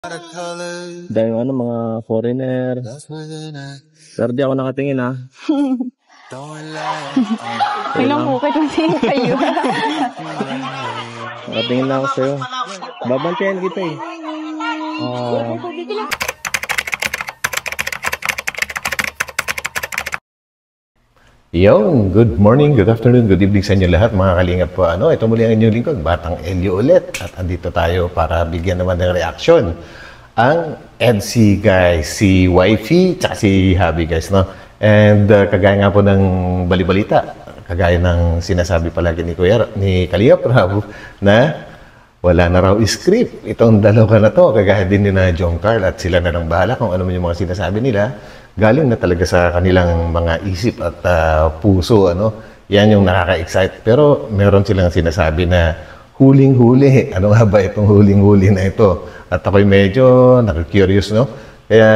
Dahil mga foreigner. Pero di ako nakatingin ha. Tingnan po kayo tingin kayo. Nakatingin na ako sa'yo. Babantayan kita eh. Yo, good morning, good afternoon, good evening sa inyo lahat mga kalingap po. Ito muli ang inyong lingkod, Batang Elio ulit. At andito tayo para bigyan naman ng reaksyon ang EDC guys, si Wifey, tsaka si Habi guys, no? And kagaya nga po ng balibalita, kagaya ng sinasabi palagi ni Kalingap Rab na wala na raw script. Itong dalawa na to, kagaya din ni na John Carl at sila na lang bahala kung ano man yung mga sinasabi nila. Galing na talaga sa kanilang mga isip at puso, Yan yung nakaka-excite. Pero meron silang sinasabi na huling-huli. Ano nga ba itong huling-huli na ito? At ako'y medyo nakaka-curious, no? Kaya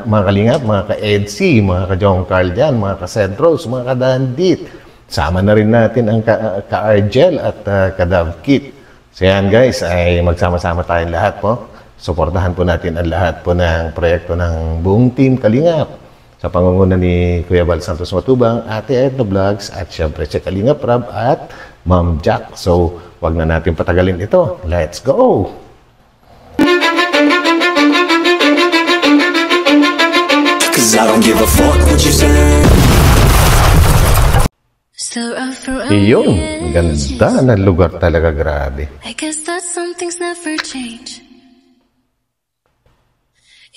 mga kalingap, mga ka-EDC, mga ka-John Carl dyan, mga ka-Cedros, mga ka-Dandit, sama na rin natin ang ka-Argel at ka-Davkit. So yan guys, ay magsama-sama tayong lahat po. Suportahan po natin ang lahat po ng proyekto ng buong team Kalingap. Sa pangunguna ni Kuya Bal Santos Matubang, Ate Edna Vlogs, at syempre si Kalingap Rab at Ma'am Jack. So, wag na natin patagalin ito. Let's go! Iyon, ganda na lugar talaga, grabe.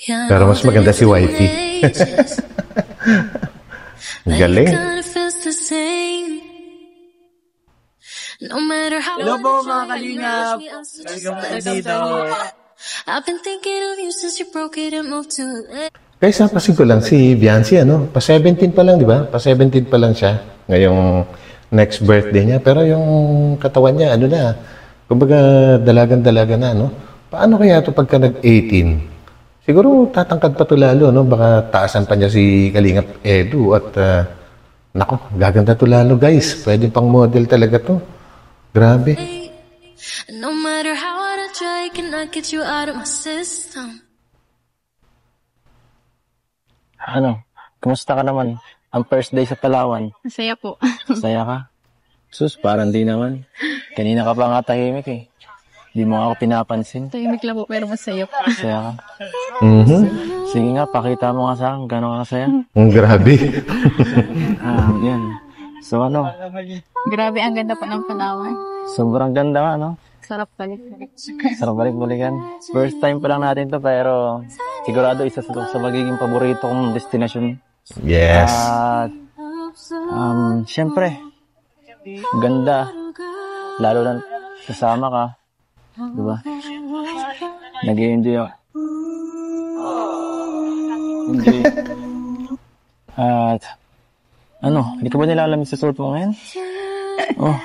Pero mas maganda si Wifey. Galing. Hello po mga kalingap. Dito. Guys, napasin ko lang si Biancy, Pa 17 pa lang, di ba? Pa 17 pa lang siya. Ngayong next birthday niya. Pero yung katawan niya, kumbaga dalagan-dalaga na, Paano kaya ito pagka nag-18? Siguro tatangkad pa ito lalo, Baka taasan pa niya si Kalingap Edu at nako, gaganda ito lalo guys. Pwede pang model talaga to. Grabe. Kumusta ka naman? Ang first day sa Palawan. Masaya po. Masaya ka? Sus, parang di naman. Kanina ka pa nga tahimik eh. Di mo ako pinapansin. Tahimik lang po, pero masaya po. Masaya ka? Sige nga, pakita mo nga sa akin. Gano'n ka kasaya? Grabe. Yan. So Grabe, ang ganda po ng Palawan. Sobrang ganda nga, Sarap balik-balik. Sarap balik-balikan. First time pa lang natin to, pero sigurado isa sa magiging paborito kong destination. Yes. At, syempre, ganda. Lalo na kasama ka. Diba? Nag-i-enjoy ako. Enjoy. At, hindi ka ba nilalamig sa suot mo ngayon? Oh.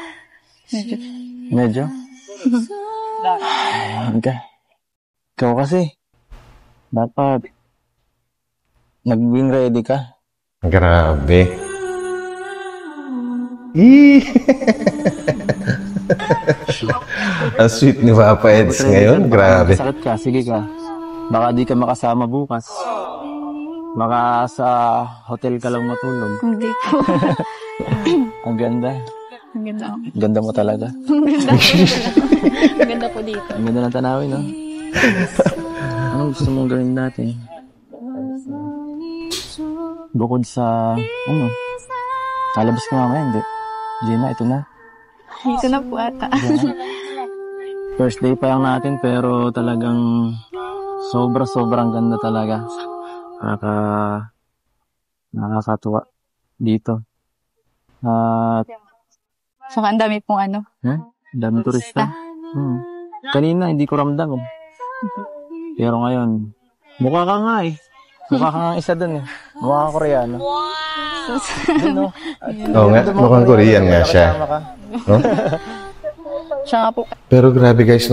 Medyo? Ayan ka. Ikaw kasi, dapat, nag-win ready ka. Grabe. Ang sweet ni Papa Eds ngayon. Grabe. Sakit ka, sige ka. Baka di ka makasama bukas. Baka sa hotel ka lang matulog. Hindi po. Ang ganda. Ang ganda. Ganda mo talaga. Ang ganda po dito. Ang ganda ng tanawin, Anong gusto mong gawin natin? Bukod sa, lalabas ka mamaya, hindi. Gina, ito na. Dito na po ata. First day pa lang natin, pero talagang sobrang ganda talaga. Nakakatuwa dito. At Saka ang dami pong daming turista. Kanina, hindi ko ramdam. Pero ngayon, mukha ka nga eh. Mukha ka nga isa dun eh. Mukha ka Koreano. Wow! Oo nga, mukhang Korean nga siya. Siya nga po. Pero grabe guys,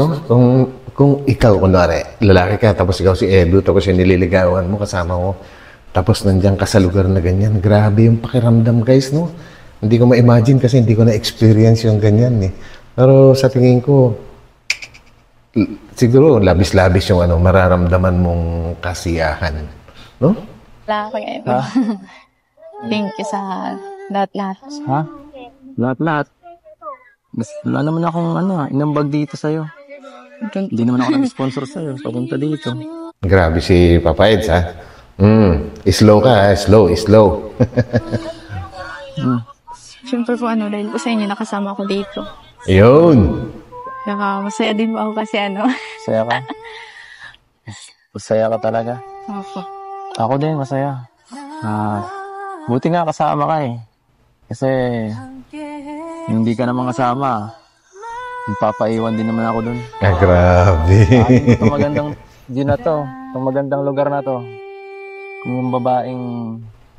Kung ikaw, kunwari, lalaki ka, tapos ikaw si Edu, tapos yung nililigawan mo, kasama mo, tapos nandiyan ka sa lugar na ganyan, grabe yung pakiramdam guys, Hindi ko ma-imagine kasi hindi ko na-experience yung ganyan eh. Pero sa tingin ko, siguro labis-labis yung ano, mararamdaman mong kasiyahan. No? Wala ko ngayon. Ha? Thank you sa lahat-lahat. Ha? Lahat-lahat. Wala naman akong inambag dito sa'yo. Hindi naman ako nag-sponsor sa'yo. Papunta dito. Grabe si Papa Eds, ha? Slow ka, ha? Slow. Siyempre po dahil po sa inyo nakasama ko dito. Yun. Saka masaya din po ako kasi Masaya ka? Masaya ka talaga? Opo. Ako din, masaya. Buti nga kasama ka eh. Kasi, hindi ka naman kasama. Papaiwan din naman ako dun. Grabe. Itong magandang view na to. Itong magandang lugar na to. Kung yung babaeng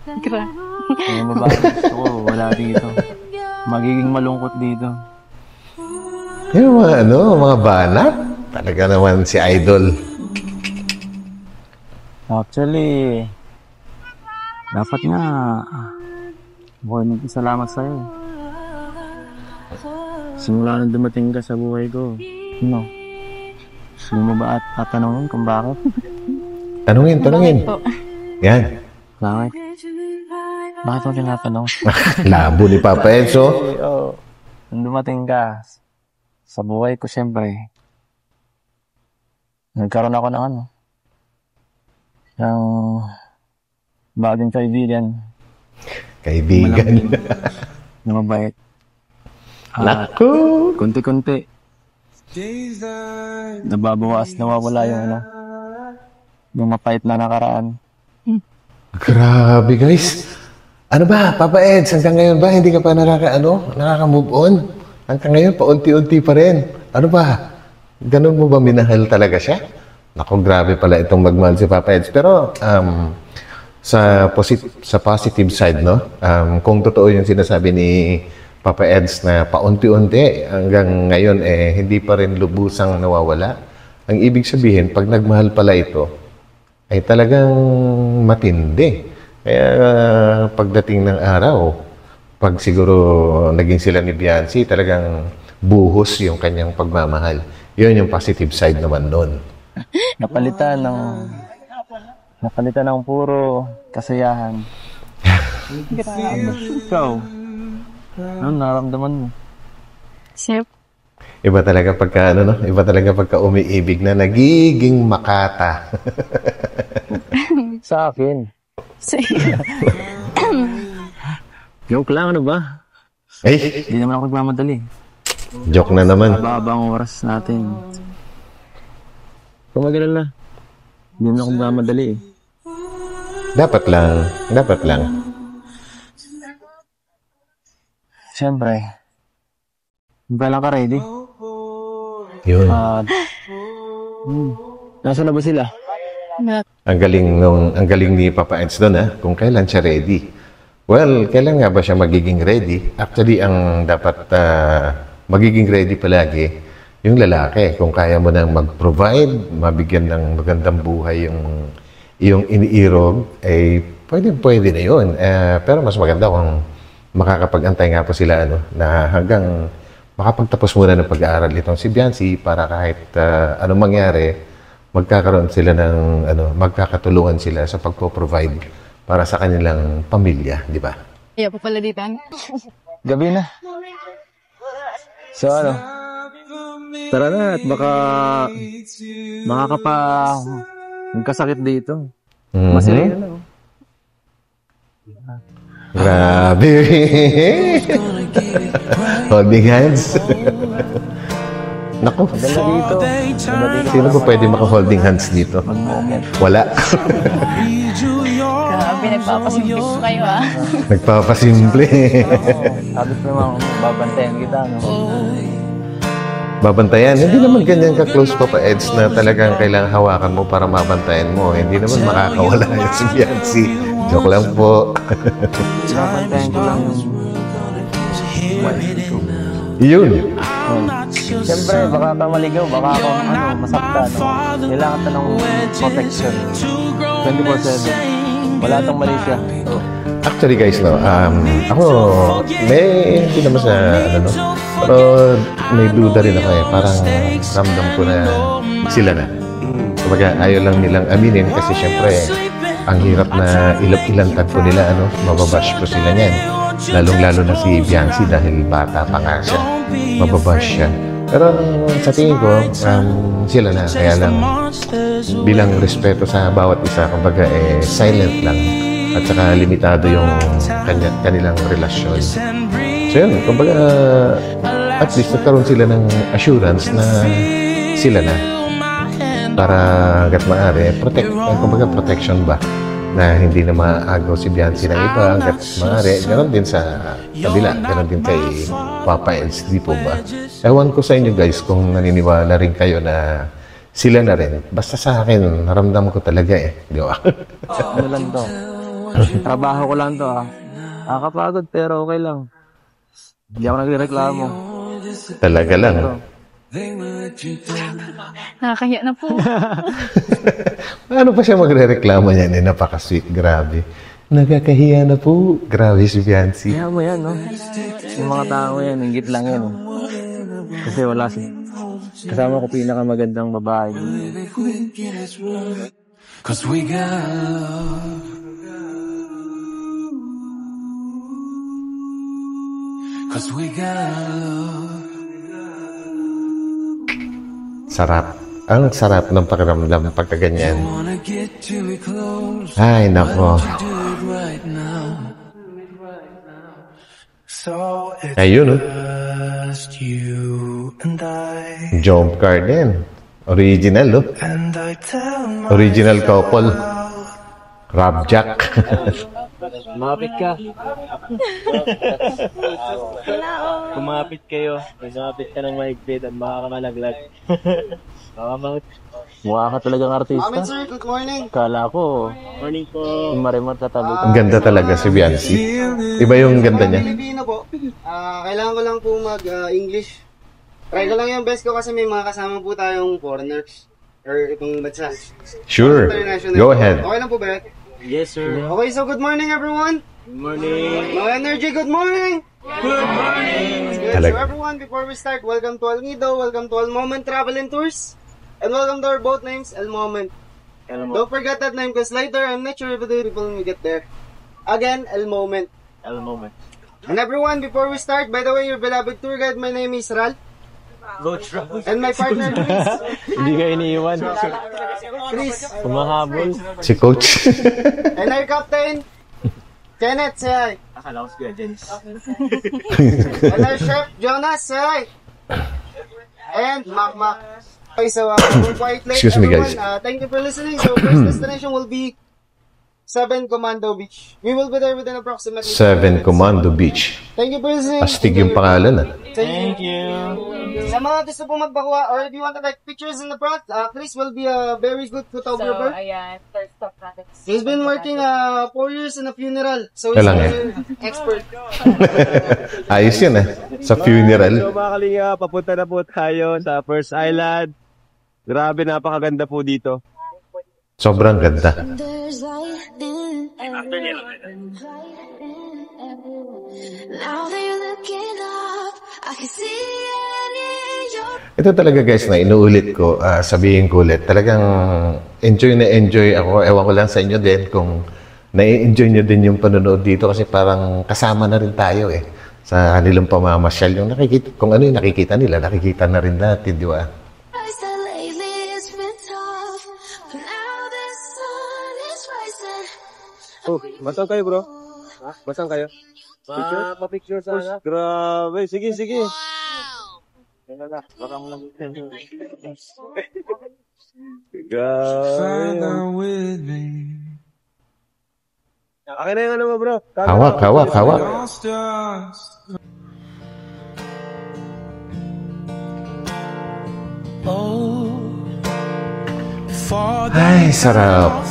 gusto ko, wala dito. Magiging malungkot dito. Yung mga banat. Talaga naman si Idol. Actually, dapat nga, salamat sa'yo. Simula nang dumating ka sa buhay ko, Sino mo ba at tatanungin kung bakit? Tanungin. Bakit po? Yan. Bakit? Bakit mo tinatanong? Labo ni Papa Enzo. Nung dumating ka sa buhay ko, syempre, nagkaroon ako ng ng bagong kaibigan. Kaibigan. Na mabait. Naku! Kunti-kunti. Nababawas, nawawala yung mapait na nakaraan. Grabe, guys. Ano ba, Papa Eds, hanggang ngayon ba hindi ka pa nakaka-move on? Hanggang ngayon, paunti-unti pa rin. Ano ba? Ganun mo ba minahal talaga siya? Naku, grabe pala itong magmahal si Papa Eds. Pero, sa positive side, kung totoo yung sinasabi ni Papa Eds na paunti-unti hanggang ngayon hindi pa rin lubusang nawawala. Ang ibig sabihin, pag nagmahal pala ito, ay talagang matindi. Kaya pagdating ng araw, pag siguro naging sila ni Biancy, talagang buhos yung kanyang pagmamahal. Yun yung positive side naman nun. Napalitan ng puro kasayahan. Ikaw, ano naramdaman mo? Chef. Iba talaga pagka umiibig na nagiging makata. Sa akin. Joke lang, ano ba? Hindi naman ako nagmamadali. Joke na naman. Mababang oras natin. Kung mag-alala, hindi naman ako nagmamadali eh. Dapat lang. Siyempre, hindi lang ka ready. Yun. Nasa na ba sila? Ang galing ni Papa Eds doon, kung kailan siya ready. Well, kailan nga ba siya magiging ready? Actually, ang dapat magiging ready palagi, yung lalaki. Kung kaya mo nang mag-provide, mabigyan ng magandang buhay yung iniirog, pwede na yun. Pero mas maganda kung makakapag-antay nga po sila na hanggang makapagtapos muna ng pag-aaral itong si Biancy para kahit anong mangyari, magkakaroon sila magkakatulungan sila sa pagpo-provide para sa kanilang pamilya, di ba? Iya po pala dito. Gabi na. So tara na at baka magkasakit dito. Masirena na. Grabe. Holding hands. Naku. Maganda dito. Sino ba pwede maka-holding hands dito? Wala. Grabe, nagpapasimple po kayo Nagpapasimple. Sabi ko naman, babantayan kita, Babantayan. Hindi naman ganyan ka-close, Papa Eds, na talagang kailangan hawakan mo para mabantayan mo. Hindi naman makakawala yung si Biancy. Joke lang po. Babantayan ko lang Yun. Siyempre, baka ka maligaw, baka ako masaktan. Kailangan ito ng protection. 24/7. Wala itong mali siya. Actually guys, ako, hindi naman sa, Pero may duda rin ako eh. Parang ramdam ko na sila na. Kumbaga ayaw lang nilang aminin kasi syempre ang hirap na ilang tagpo nila, ano, mababash ko sila niyan. Lalong-lalo na si Biancy dahil bata pa nga siya. Mababash siya. Pero sa tingin ko, sila na. Kaya lang bilang respeto sa bawat isa, kumbaga silent lang. At saka limitado yung kanilang relasyon. So yun, kumbaga at least nagkaroon sila ng assurance na sila na. Para hanggat maaari, kumbaga protection ba? Na hindi na maagaw si Biancy ng iba hanggat maaari. Ganon din sa kabila. Ganon din kay Papa Els, di po ba? Ewan ko sa inyo guys kung naniniwala rin kayo na sila na rin. Basta sa akin, naramdam ko talaga eh. Di ba? Ano lang to? Trabaho ko lang to ah. Nakakapagod pero okay lang. Hindi ako nagreklamo. Talaga lang. Nakakahiya na po. Ano pa siya magre-reklamo niyan? Napaka-sweet. Grabe. Nagkakahiya na po. Grabe si Biancy. Kaya mo yan, no? Yung mga tao yan, inggit lang yan. Kasi wala si... Kasama ko pinakamagandang babae. Cause we got Cause we got Sarap. Ang sarap ng pakiramdam pagkaganyan. Ay, nako. Ayun, no? Jump Garden. Original, no? Original couple. Rob Jack. Kumapit ka. Kumapit kayo. Kumapit ka ng mahigpit at baka ka malaglag. Mukha ka talagang artista. Amen sir, good morning. Kala ko, morning po. Yung marimot tatabi ko. Ang ganda talaga si Biancy. Iba yung ganda niya. Pilipino po. Kailangan ko lang po mag-English. Try ko lang yung best ko kasi may mga kasama po tayong foreigners. Or ibang bansa. Sure. Go ahead. Okay lang po ba? Yes, sir. Okay, so good morning everyone. Good morning. No energy, good morning. Good morning. Good. So Talaga. everyone, before we start, welcome to Al Nido, welcome to Al Moment Travel and Tours, and welcome to our boat names, Al Moment. Don't forget that name because later I'm not sure if the people will get there. Again, Al Moment. Al Moment. And everyone, before we start, by the way, your beloved tour guide, my name is Ral. And my partner, Chris. Hindi ka iniiwan. Chris. Kumahabol. Si Coach. And our captain, Kenneth, say hi. Akala ko si Kuya Jens. And our chef, Jonas, say hi. And Mac. Okay, so we're quite late, Excuse me, everyone. guys. Thank you for listening. So first destination will be 7 Commando Beach. We will be there within approximately 7 Commando Beach. Thank you for listening. Astig yung pangalan, ah. Thank you. Sa mga gusto po magpakuha or if you want to take pictures in the front, Chris will be a very good photographer. Ayan, first stop natin. He's been working 4 years in a funeral. So he's Kailan an expert. Ayos yun, ah. Sa funeral. So mga kalinga, papunta na po tayo sa First Island. Grabe, napakaganda po dito. Sobrang ganda. There's light in everywhere. Now that you're looking up, I can see it in your... Ito talaga guys na inuulit ko, sabihin ko ulit, talagang enjoy na enjoy ako. Ewan ko lang sa inyo din kung nai-enjoy nyo din yung panonood dito kasi parang kasama na rin tayo eh. Sa kanilang pamamasyal, yung nakikita, kung ano yung nakikita nila, nakikita na rin natin, di ba? I said lately it's been tough, but now the sun is rising. Oh, basang kayo bro? Ha? Basang kayo? Pa-picture sana. Grabe, sige. Grabe. with me. Akin na yung ano mo bro. Hawak. Ay, sarap.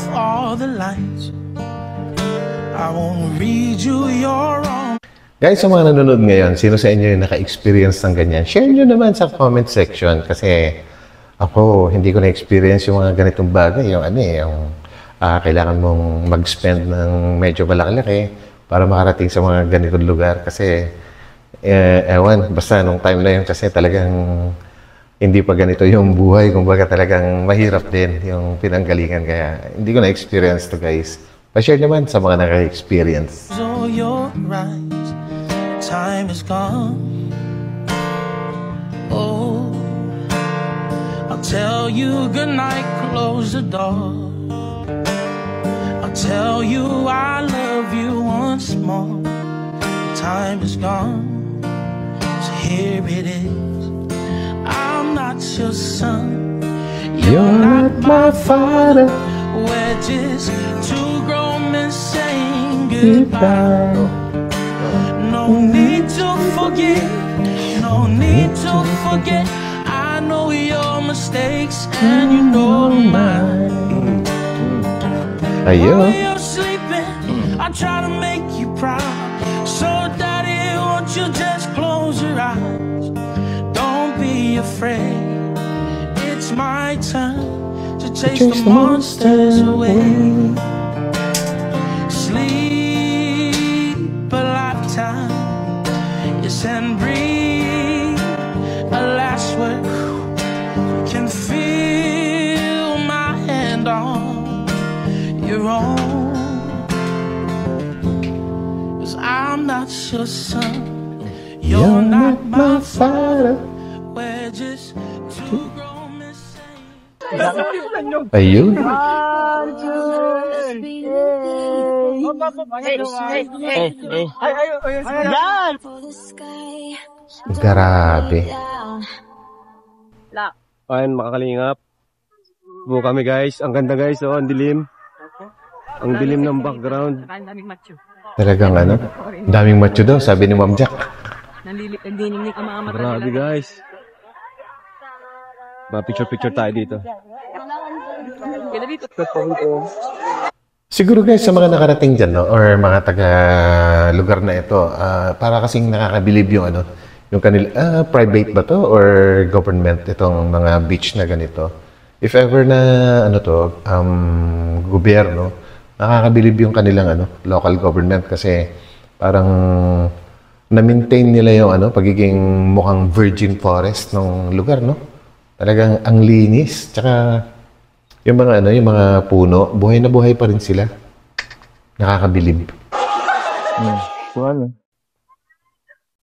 Guys, sa mga nanonood ngayon, sino sa inyo yung naka-experience ng ganyan? Share nyo naman sa comment section kasi ako, hindi ko na-experience yung mga ganitong bagay. Yung kailangan mong mag-spend ng medyo malaki-laki para makarating sa mga ganitong lugar kasi Ewan, basta nung time na yun kasi talagang hindi pa ganito yung buhay. Kumbaga talagang mahirap din yung pinanggalingan. Kaya hindi ko na-experience to, guys. Pa-share naman sa mga naka-experience. So your eyes, time is gone. Oh, I'll tell you goodnight, close the door. I'll tell you I love you once more. Time is gone, so here it is. I'm not your son, you're not my father. We're just two grown men saying goodbye. No need to forget, no need to forget. I know your mistakes and you know mine. Ayun. While you're sleeping, I try to make you proud. So daddy, won't you just close your eyes? Don't be afraid, it's my turn to chase the monsters away. Sleep a lifetime, yes, and breathe a last word. Can feel my hand on your own, 'cause I'm not your son, you're not my father. We're just two grown men saying. Ayun. Grabe. Ayun, makakalingap. Buo kami, guys. Ang ganda, guys. Oh, ang dilim. Ang dilim ng background. Talagang ano, daming macho daw, sabi ni Ma'am Jack. Grabe, guys. Picture tayo dito. Siguro guys, sa mga nakarating dyan, no, or mga taga-lugar na ito, para kasing nakakabilib yung ano, yung kanila, private ba to or government itong mga beach na ganito. If ever na, ano to, gobyerno, nakakabilib yung kanilang ano, local government kasi parang na-maintain nila yung ano, pagiging mukhang virgin forest ng lugar, no? Talagang ang linis, tsaka yung mga ano, yung mga puno, buhay na buhay pa rin sila. Nakakabilib. So ano?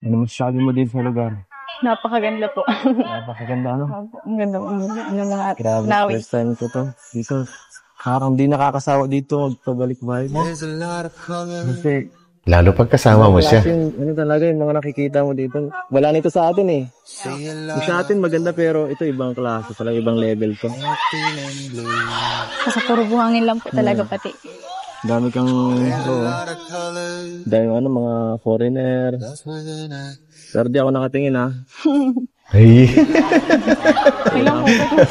Ano masasabi mo din sa lugar? Napakaganda po. Napakaganda, ano? Ang ganda po. Ang mga Grabe, nawi. first time ko to. Dito, parang di nakakasawa dito magpabalik-balik. Kasi, Lalo pag kasama mo siya. Yung, ano talaga, yung mga nakikita mo dito. Wala nito sa atin eh. Yung sa atin maganda pero ito ibang klase, talaga ibang level to. Kasi puro buhangin lang po talaga pati. Dami kang, dami ano, mga foreigner. Pero di ako nakatingin ha. Ay. Ilang po ba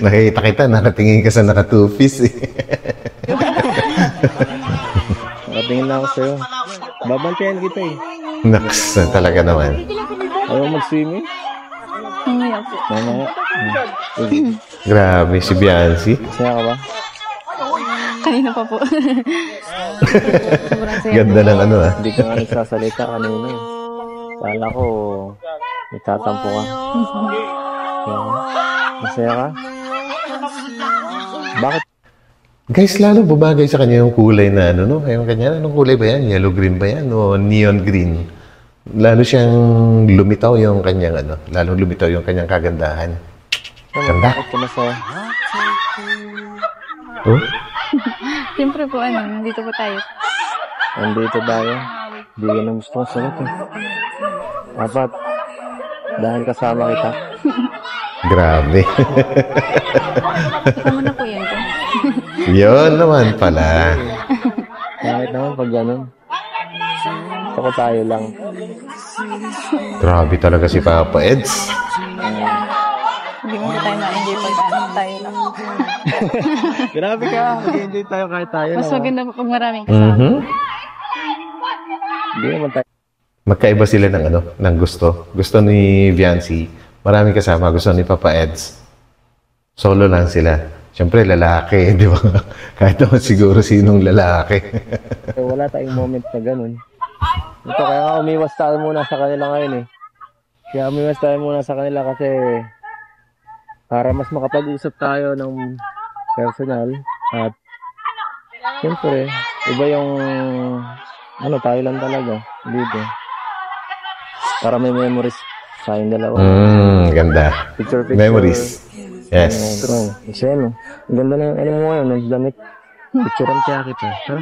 Nakita kita, nakatingin ka sa naka-two-piece eh. Nakatingin na ako sa'yo. Babantayan kita eh. Naks, talaga naman. Ayaw mag-swimming? Mamaya po. Mamaya. Grabe, si Biancy. Saya ka ba? Kanina pa po. Sobrang saya. Ganda ng ano ah. Hindi ka nga nagsasalita kanina eh. Kala ko, itatampo ka. Masaya ka? Bakit? Guys, lalo bumagay sa kanya yung kulay na ano, no? Yung kanya, anong kulay ba yan? Yellow green ba yan? O neon green? Lalo siyang lumitaw yung kanyang ano, lalo lumitaw yung kanyang kagandahan. Ganda. Bakit ka masaya? Oh? Siyempre po, nandito po tayo. Andito tayo. Hindi ka na gusto kong sagot eh. Dapat, dahil kasama kita. Grabe. Ikaw muna po yan po. Yun naman pala. Bakit naman pag gano'n? Ako tayo lang. Grabe talaga si Papa Eds. Hindi mo tayo ma-enjoy pag tayo lang. Grabe ka. Mag-enjoy tayo kahit tayo Mas lang. maganda po pag maraming kasama. Mhm. Hindi naman tayo. Magkaiba sila ng ano, ng gusto. Gusto ni Viancy, maraming kasama. Gusto ni Papa Eds, solo lang sila. Siyempre, lalaki, di ba? Kahit naman siguro sinong lalaki. Wala tayong moment na gano'n. Ito, kaya nga umiwas tayo muna sa kanila ngayon eh. Kaya umiwas tayo muna sa kanila kasi para mas makapag-usap tayo ng personal at siyempre, iba yung tayo lang talaga dito. Para may memories sa yung dalawa. Ganda. Picture. Memories. Yes. Kasi ang ganda na mo ngayon, nagdamit. Picturean kaya kita. Ha?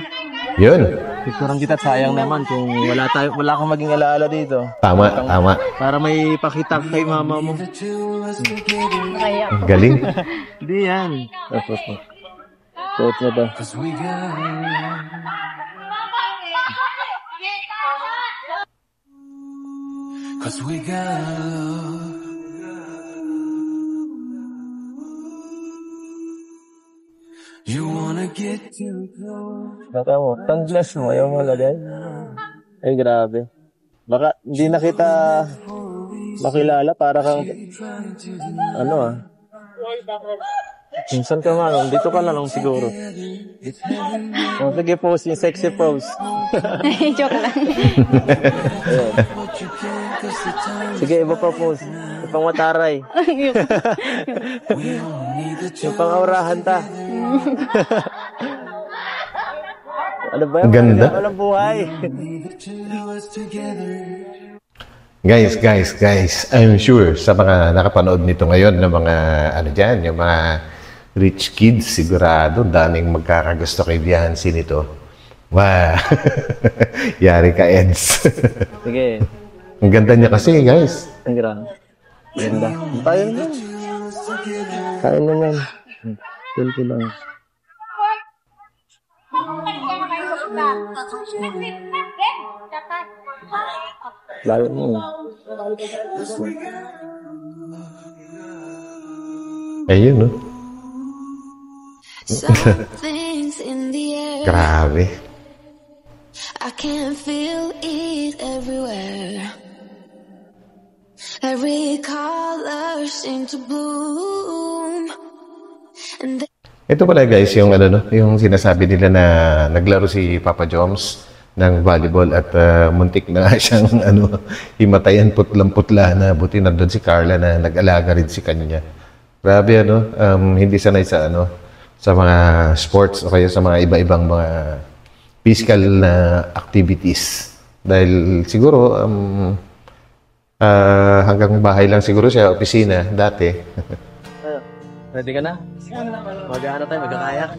Yun. Picturean kita, sayang naman kung wala kang maging alaala dito. Tama. Para may pakita kay mama mo. Galing. Hindi yan. Suot na to. Cause we got love. You wanna get too close. Baka mo, tanglas mo, ayaw mo lagay. Ay, grabe. Baka hindi na kita makilala para kang, minsan ka man, dito ka na lang siguro. Sige, pose yung sexy pose. Joke lang. Sige, iba pa pose. Yung pang mataray. Yung pang aurahan ta. Ano ba yun? Ganda. Walang buhay. Guys, I'm sure sa mga nakapanood nito ngayon ng mga yung mga rich kids, sigurado daming magkakagusto kay Biancy nito. Wow. Yari ka, Eds. Sige. Ang ganda niya kasi, guys. Ang ganda. Tayo naman. Kain naman. Tuloy ko lang. Layo mo. Ayun, no? Something's in the air. Grabe. I can feel it everywhere. Every color seems to bloom. And Ito pala guys, yung yung sinasabi nila na naglaro si Papa Joms ng volleyball at muntik na siyang himatayan, putlang-putla na, buti na doon si Carla na nag-alaga rin si kanya. Grabe hindi sanay sa sa mga sports o kaya sa mga iba-ibang mga physical na activities. Dahil siguro hanggang bahay lang siguro siya, opisina dati. Ready ka na? Mag-ano tayo, magkakayak.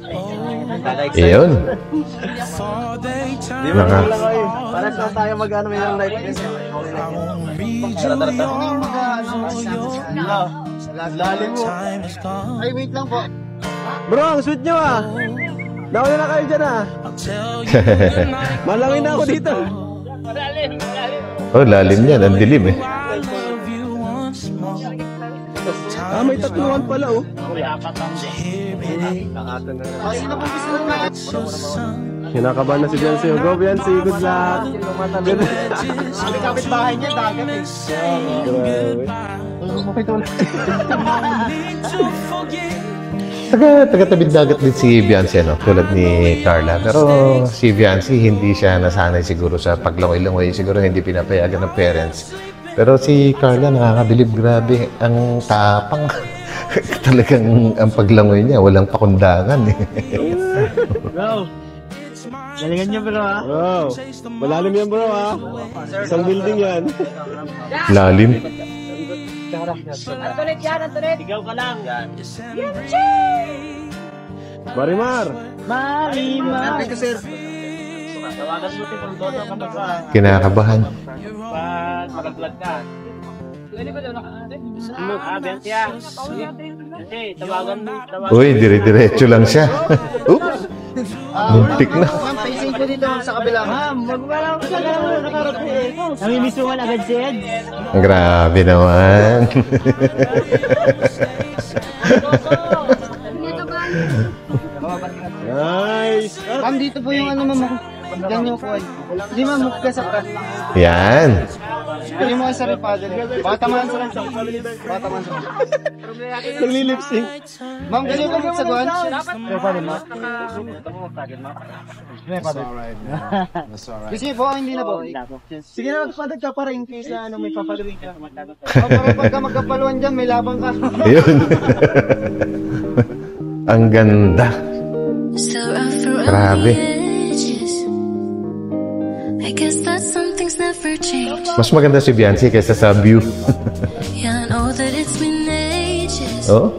Iyon. Di ba lang kayo? Para sa tayo mag-ano may lang life. Tara. Lalim mo. Ay, wait lang po. Bro, ang sweet nyo Nauna na kayo dyan Malangin na ako dito. Oh, lalim yan. Ang dilim eh. May tatluhan pala Kinakabahan na si Biancy. Go Biancy, good luck. Kapit bahay niya, dagat eh. Taga-tabid dagat din si Biancy, tulad ni Carla. Pero si Biancy, hindi siya nasanay siguro sa paglangoy-langoy. Siguro hindi pinapayagan ng parents. Pero si Carla, nakakabilib, grabe. Ang tapang. Talagang ang paglangoy niya, walang pakundangan eh. Bro, galingan niyo bro Bro, malalim yan bro Isang building yan. Lalim. Antonet yan, Antonet. Sigaw ka lang. Marimar. Marimar. Sir. Tawagan mo yung todo kapag Kinakabahan. mag-vlog ka. Pwede ba daw Bensya. Kasi, tawagan mo. Uy, dire-diretso lang siya. Muntik na. Ma'am, pacing ko dito sa kabila. Ma'am, magwala ko sa nakarating. Namimisuhan agad si Ed. Grabe naman. Nice. Ma'am, dito po yung ma'am. Ganyan po. Hindi ma'am, mukha sa pras. Yan. Pwede mo sa rin paddle. Bata man sa rin. Bata man sa rin. Naglilipsing. Ma'am, kasi yung pagkaksaguan? May paddle mo? May paddle. Kasi po, hindi na po. Sige na, magpaddle ka pa rin kaysa ano, may papaluin ka. Para pagka magkapaluan dyan, may labang ka. Ayun. Ang ganda. Grabe. I guess that some things never change. Mas maganda si Beyonce kaysa sa View. Yeah, I know that it's been ages, Oh?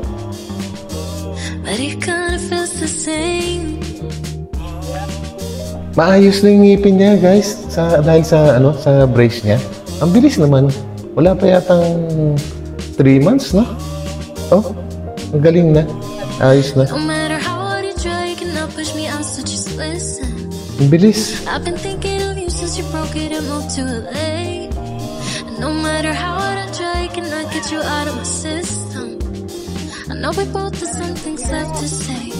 but it kinda feels the same. Maayos na yung ngipin niya, guys. Dahil sa, sa brace niya. Ang bilis naman. Wala pa yatang 3 months, no? Oh, ang galing na. Ayos na. No matter how hard you try, you cannot push me out, so just listen. Ang bilis. I've been thinking of you since you broke it and moved to LA. And no matter how hard I try, I cannot get you out of my system. I know we both have some things left to say.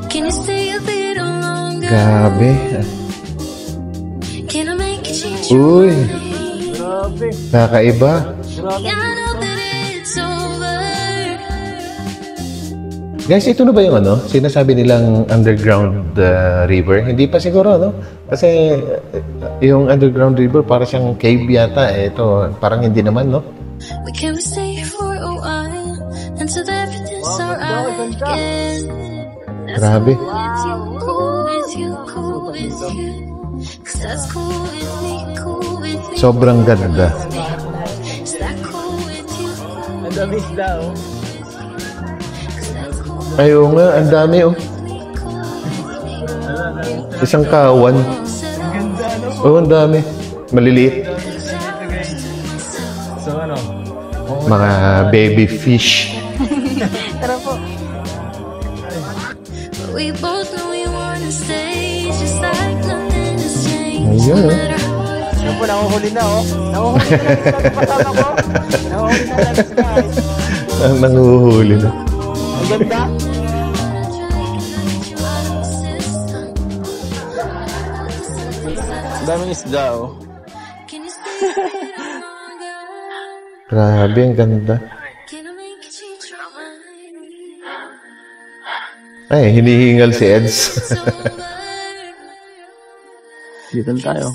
Can you stay a little longer? Grabe. Can I make you change your Uy. mind? Kakaiba. Yeah, I know that it's over. Guys, ito na ba yung sinasabi nilang underground river? Hindi pa siguro, no? Kasi yung underground river para siyang cave yata. Ito, parang hindi naman, no? We can stay here for a while until everything's alright again. Grabe. Cool with you, cool with you. 'Cause that's cool with me, cool with me. Sobrang ganda. Is that cool with you? Ang dami isda, oh. Ayaw nga, ang dami, oh. Isang kawan. Oh, ang dami. Maliliit. So, ano? Mga baby fish. Tara po. We both know we wanna stay just like nothing has changed. Ayun, No oh. matter how hard Yan po, nanguhuli na, oh. Nanguhuli na lang sa kasama ko. Nanguhuli na lang sa guys. Ang nanguhuli na. Ang ganda. Ang daming isda, oh. can you stay a little longer? Grabe, ang ganda. Can I make you change your mind? Ay, hinihingal si Eds. Dito na tayo.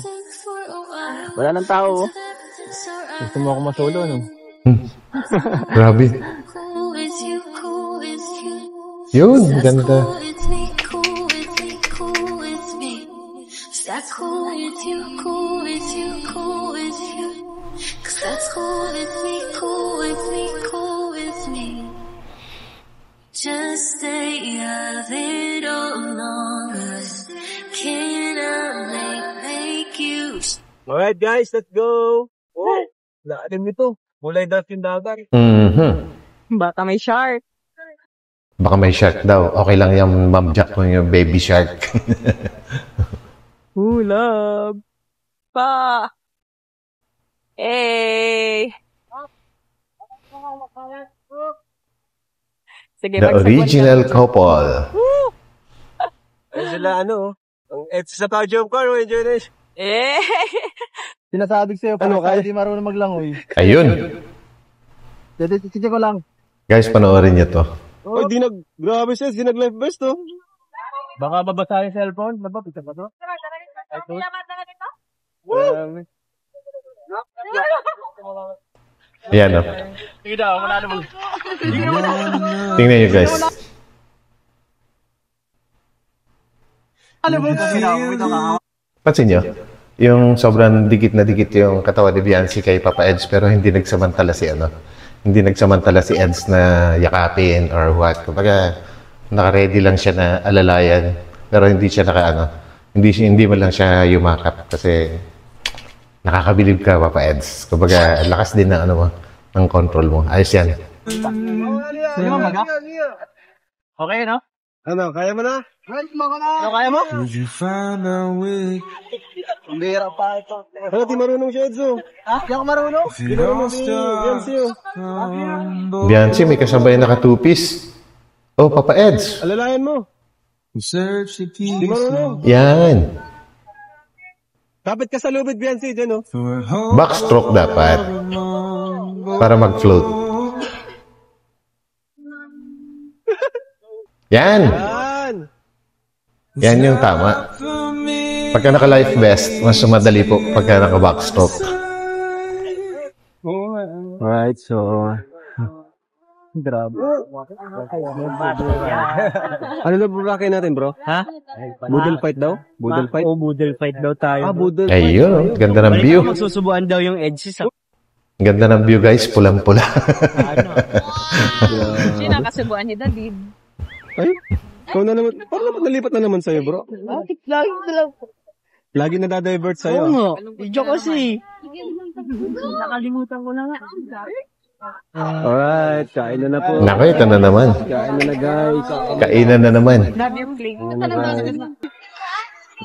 For a while, Wala nang tao, oh. everything's alright. Gusto mo ako masolo, no? Grabe. Cool with you, cool with you. Yun, ang ganda. Cool with me, cool with me, cool with me. Is that cool with you, cool with you, cool with you? 'Cause that's cool with me, cool with me, cool with me. Just stay a little longer. Can I make you? Alright, guys, let's go. Oh, lalim nito. Mulay daw yung dagat. Baka may shark. Baka may shark daw. Okay lang yung Ma'am Jack mo yung baby shark. Love. Pa. Hey. Sige, The magsagwan original ka. couple. Ay, sila, ano, ang sa Tajom Car, enjoy na. Eh. Sinasabi sa'yo, ano, kaya di marunong maglangoy. Ayun. Sige ko lang. Guys, panoorin niyo to. Oh, grabe siya, di nag-live best, oh. Baka babasa yung cellphone. Pita ba to? Ayan, oh. Sige daw, manalo mo. Tingnan niyo, guys. Ano mo? Pansin niyo? Yung sobrang dikit na dikit yung katawan ni Beyonce kay Papa Eds pero hindi nagsamantala si Hindi nagsamantala si Eds na yakapin or what. Kumbaga, naka-ready lang siya na alalayan. Pero hindi siya hindi mo lang siya yumakap kasi nakakabilib ka, Papa Eds. Kumbaga, lakas din ng ng control mo. Ayos yan. Sige mo maga? Okay, no? Ano, kaya mo na? Ano kaya mo? Bira pa ito. Ano, di marunong siya, Edzo. Ha? Di ako marunong? Di marunong si Beyonce, oh. Beyonce, may kasabay na katupis. Oh, Papa Eds. Alalayan mo. Di marunong. Yan. Kapit ka sa lubid, Biancy, dyan, oh. Backstroke dapat. Para mag-float. Yan! Yan! Yan yung tama. Pagka naka-life vest, mas sumadali po pagka naka-backstroke. Alright, so... Grabe. Ano na bubrakin natin, bro? Ha? Boodle fight daw? Boodle fight? Oo, boodle fight daw tayo. Boodle Ayun, ganda ng view. Magsusubuan daw yung edges. Ganda ng view, guys. Pulang-pula. Sinakasubuan ni David. Ay, ikaw na naman. Parang naman nalipat na naman sa'yo, bro. Lagi na dadivert sa'yo. Oo nga. Idyo kasi. Nakalimutan ko na nga. Alright, kain na po. Naku, ito na naman. Kain na guys. Kainan na naman.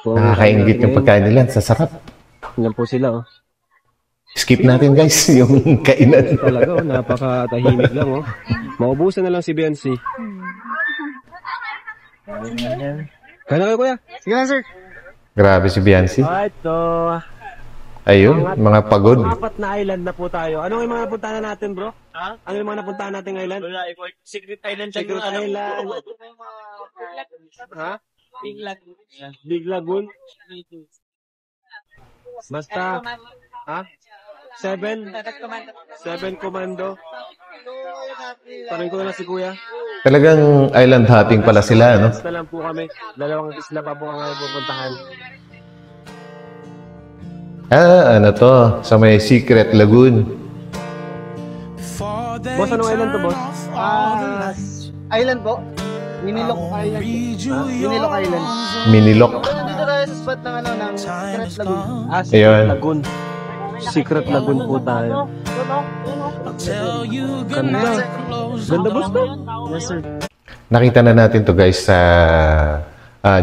Nakakaingit yung pagkain nila. Sasarap. Yan po sila, oh. Skip natin, guys, yung kainan. Talaga, oh, napakatahimik lang, oh. Maubusan na lang si Biancy. Kaya na kayo, kuya. Sige lang, sir. Grabe si Biancy. Alright, so... Ayun, mga pagod. 4 na island na po tayo. Ano yung mga napuntahan natin, bro? Ha? Ano yung mga napuntahan natin island? Wala, Secret Island. Secret Island. Ha? Big Lagoon. Big Lagoon. Basta, ha? 7 Commando. Tanong ko na lang si Kuya. Talagang island hopping pala sila, no? Basta lang po kami. 2 isla pa po ang pupuntahan. Ano to? Sa may Secret Lagoon. Boss, anong island to, boss? Island po. Minilok Island. Minilok Island. Minilok. Nandito tayo sa spot ng ng Secret Lagoon. Secret Ayun. Lagoon. Secret Lagoon po tayo. Ganda. Ganda, boss, to? Yes, sir. Nakita na natin to, guys, sa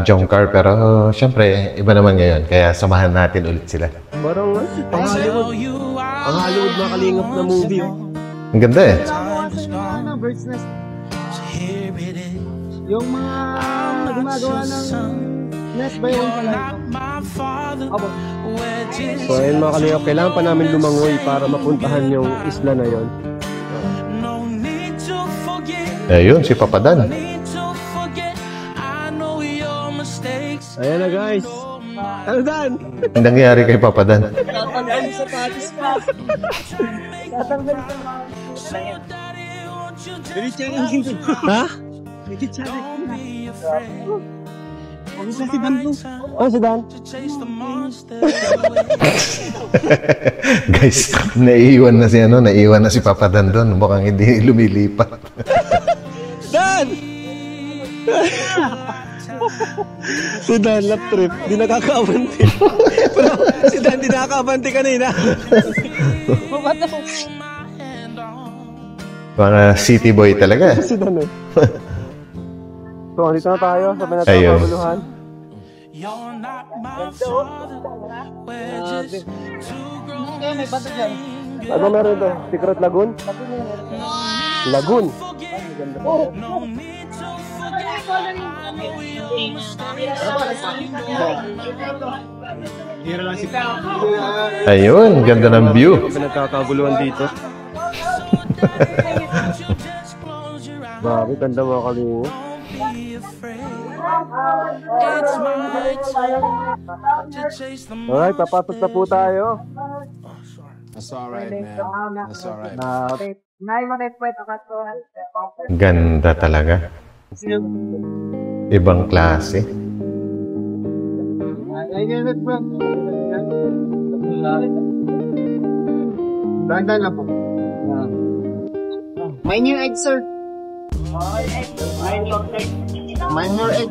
Jomcar. Pero, syempre, iba naman ngayon. Kaya samahan natin ulit sila. Parang pang Hollywood. Pang Hollywood na kalingap na movie, oh. Ang ganda eh. Bird's Nest. Yung mga gumagawa ng nest ba yun pala? So ayun mga kalingap, kailangan pa namin lumangoy para mapuntahan yung isla na yon. Ayun, si Papadan. Ayan na, guys. Ano Dan? Ang nangyari kay Papadan. Ha? Oh, si Dan. Guys, naiiwan na si Papadan doon. Mukhang hindi lumilipat. Dan! Si Dan, lap trip. Di nakakaabante. Pero si Dan, di nakakaabante kanina. Mga city boy talaga. Si Dan, eh. So, andito na tayo. Sabi natin Ayun. ang kabuluhan. Ano meron ito? Secret Lagoon? Lagoon. Ayun, ganda ng view. Pinagkakaguluhan dito. Bago, ganda mga kalingo. Alright, papasok na po tayo. That's alright, man. That's alright. Ganda talaga. Ibang klase. Dandan lang po. Mine your egg, sir. Mine your egg.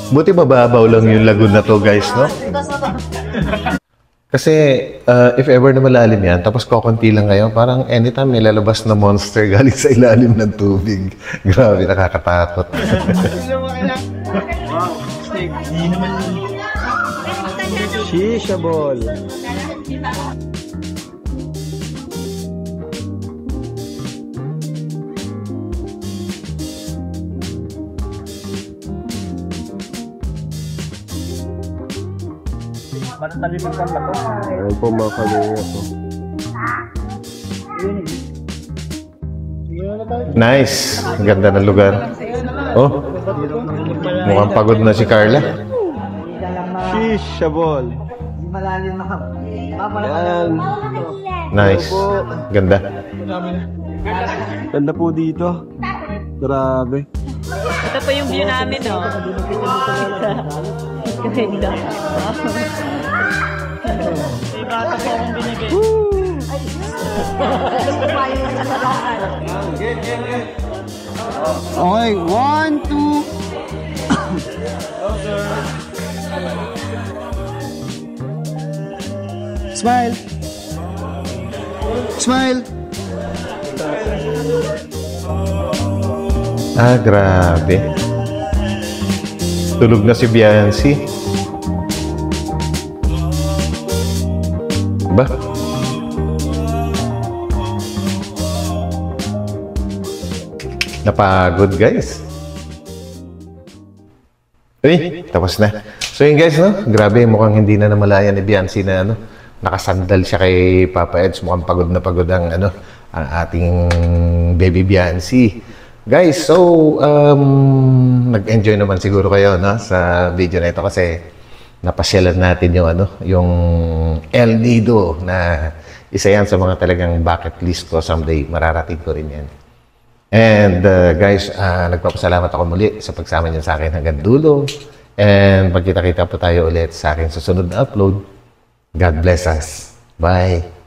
Buti mababaw lang yung lagoon na to, guys, no? Kasi if ever na malalim yan, tapos kokonti lang kayo, parang anytime may lalabas na monster galing sa ilalim ng tubig. Grabe, nakakatakot. Shisha ball. Ayan po mga kalinga po. Nice. Ganda ng lugar. Oh, mukhang pagod na si Carla. Shisha ball. Ayan. Nice. Ganda. Ganda po dito. Grabe. Ito po yung view namin, no? Ganda. Okay, 1, 2. Smile. Smile. Ah, grabe. Tulog na si Biancy. Ba? Napagod, guys. Uy, tapos na. So yun guys, no? Grabe, mukhang hindi na namalayan ni Biancy na ano, nakasandal siya kay Papa Eds. Mukhang pagod na pagod ang ano, ang ating baby Biancy. Guys, so nag-enjoy naman siguro kayo, no, sa video na ito kasi napasyalan natin yung ano, yung El Nido na isa yan sa mga talagang bucket list ko someday. Mararating ko rin yan. And guys, nagpapasalamat ako muli sa pagsama niyo sa akin hanggang dulo. And magkita-kita po tayo ulit sa aking susunod na upload. God bless us. Bye.